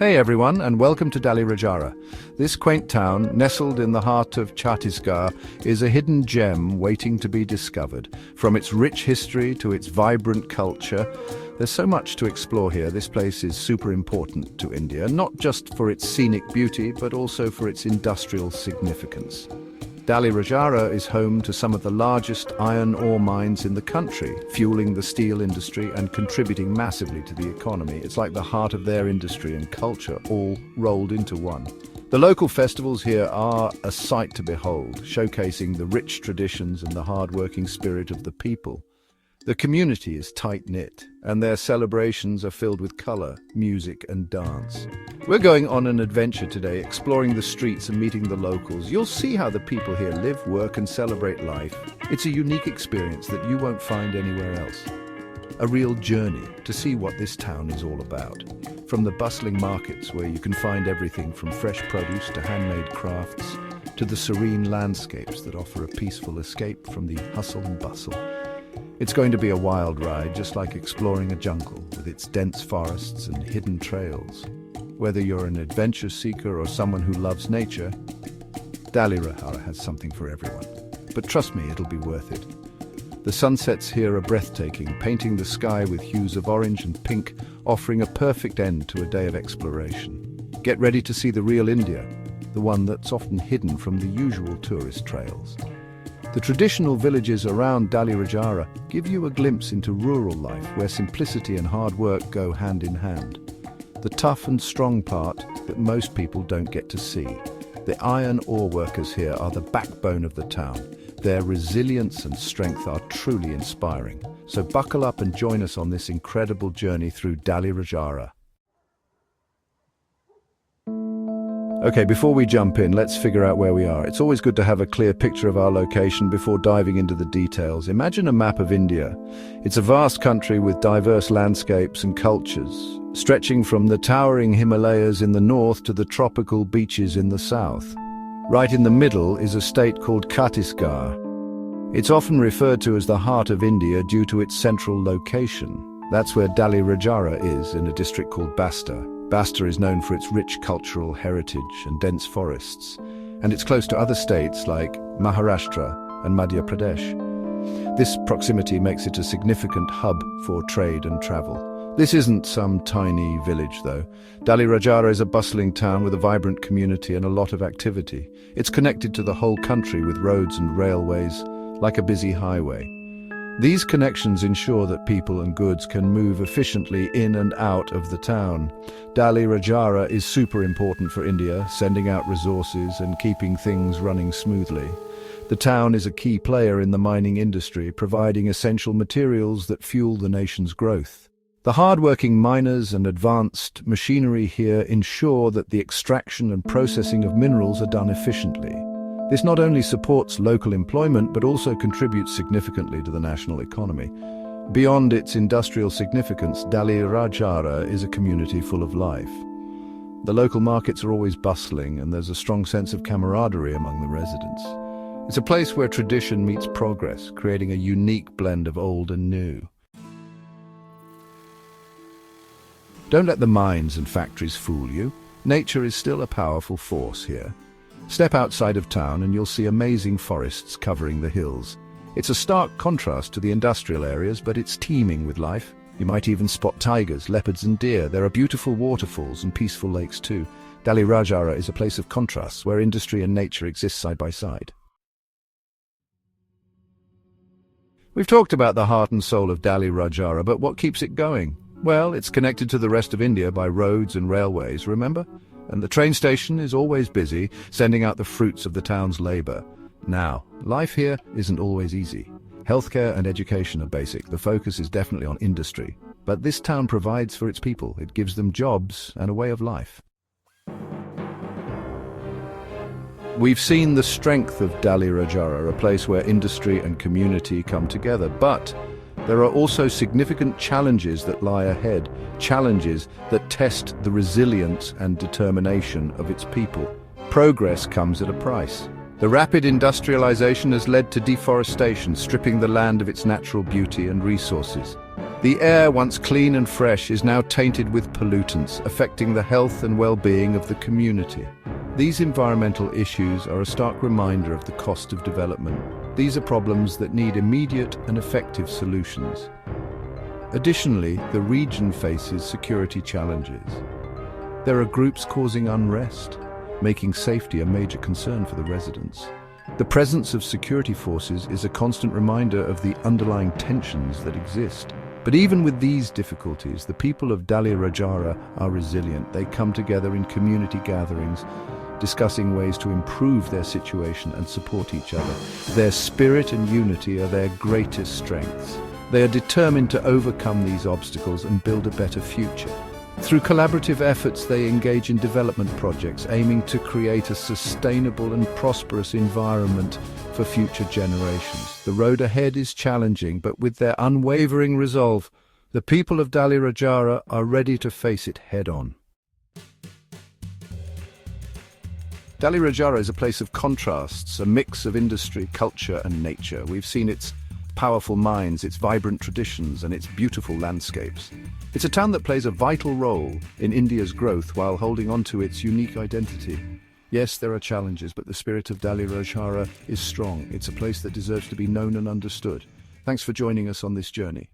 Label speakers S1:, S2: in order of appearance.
S1: Hey everyone, and welcome to Dalli Rajhara. This quaint town, nestled in the heart of Chhattisgarh, is a hidden gem waiting to be discovered. From its rich history to its vibrant culture, there's so much to explore here. This place is super important to India, not just for its scenic beauty, but also for its industrial significance. Dalli Rajhara is home to some of the largest iron ore mines in the country, fueling the steel industry and contributing massively to the economy. It's like the heart of their industry and culture all rolled into one. The local festivals here are a sight to behold, showcasing the rich traditions and the hard-working spirit of the people. The community is tight-knit, and their celebrations are filled with color, music, and dance. We're going on an adventure today, exploring the streets and meeting the locals. You'll see how the people here live, work, and celebrate life. It's a unique experience that you won't find anywhere else. A real journey to see what this town is all about. From the bustling markets, where you can find everything from fresh produce to handmade crafts, to the serene landscapes that offer a peaceful escape from the hustle and bustle. It's going to be a wild ride, just like exploring a jungle with its dense forests and hidden trails. Whether you're an adventure seeker or someone who loves nature, Dalli Rajhara has something for everyone. But trust me, it'll be worth it. The sunsets here are breathtaking, painting the sky with hues of orange and pink, offering a perfect end to a day of exploration. Get ready to see the real India, the one that's often hidden from the usual tourist trails. The traditional villages around Dalli Rajhara give you a glimpse into rural life where simplicity and hard work go hand in hand. The tough and strong part that most people don't get to see. The iron ore workers here are the backbone of the town. Their resilience and strength are truly inspiring. So buckle up and join us on this incredible journey through Dalli Rajhara. Okay, before we jump in, let's figure out where we are. It's always good to have a clear picture of our location before diving into the details. Imagine a map of India. It's a vast country with diverse landscapes and cultures, stretching from the towering Himalayas in the north to the tropical beaches in the south. Right in the middle is a state called Chhattisgarh. It's often referred to as the heart of India due to its central location. That's where Dalli Rajhara is, in a district called Basta. Basta is known for its rich cultural heritage and dense forests, and it's close to other states like Maharashtra and Madhya Pradesh. This proximity makes it a significant hub for trade and travel. This isn't some tiny village, though. Dalli Rajhara is a bustling town with a vibrant community and a lot of activity. It's connected to the whole country with roads and railways, like a busy highway. These connections ensure that people and goods can move efficiently in and out of the town. Dalli Rajhara is super important for India, sending out resources and keeping things running smoothly. The town is a key player in the mining industry, providing essential materials that fuel the nation's growth. The hard-working miners and advanced machinery here ensure that the extraction and processing of minerals are done efficiently. This not only supports local employment, but also contributes significantly to the national economy. Beyond its industrial significance, Dalli Rajhara is a community full of life. The local markets are always bustling, and there's a strong sense of camaraderie among the residents. It's a place where tradition meets progress, creating a unique blend of old and new. Don't let the mines and factories fool you. Nature is still a powerful force here. Step outside of town and you'll see amazing forests covering the hills. It's a stark contrast to the industrial areas, but it's teeming with life. You might even spot tigers, leopards and deer. There are beautiful waterfalls and peaceful lakes too. Dalli Rajhara is a place of contrasts where industry and nature exist side by side. We've talked about the heart and soul of Dalli Rajhara, but what keeps it going? Well, it's connected to the rest of India by roads and railways, remember? And the train station is always busy, sending out the fruits of the town's labor. Now, life here isn't always easy. Healthcare and education are basic. The focus is definitely on industry. But this town provides for its people. It gives them jobs and a way of life. We've seen the strength of Dalli Rajhara, a place where industry and community come together. But there are also significant challenges that lie ahead, challenges that test the resilience and determination of its people. Progress comes at a price. The rapid industrialization has led to deforestation, stripping the land of its natural beauty and resources. The air, once clean and fresh, is now tainted with pollutants, affecting the health and well-being of the community. These environmental issues are a stark reminder of the cost of development. These are problems that need immediate and effective solutions. Additionally, the region faces security challenges. There are groups causing unrest, making safety a major concern for the residents. The presence of security forces is a constant reminder of the underlying tensions that exist. But even with these difficulties, the people of Dalli Rajhara are resilient. They come together in community gatherings, discussing ways to improve their situation and support each other. Their spirit and unity are their greatest strengths. They are determined to overcome these obstacles and build a better future. Through collaborative efforts, they engage in development projects, aiming to create a sustainable and prosperous environment for future generations. The road ahead is challenging, but with their unwavering resolve, the people of Dalli Rajhara are ready to face it head-on. Dalli Rajhara is a place of contrasts, a mix of industry, culture and nature. We've seen its powerful mines, its vibrant traditions and its beautiful landscapes. It's a town that plays a vital role in India's growth while holding on to its unique identity. Yes, there are challenges, but the spirit of Dalli Rajhara is strong. It's a place that deserves to be known and understood. Thanks for joining us on this journey.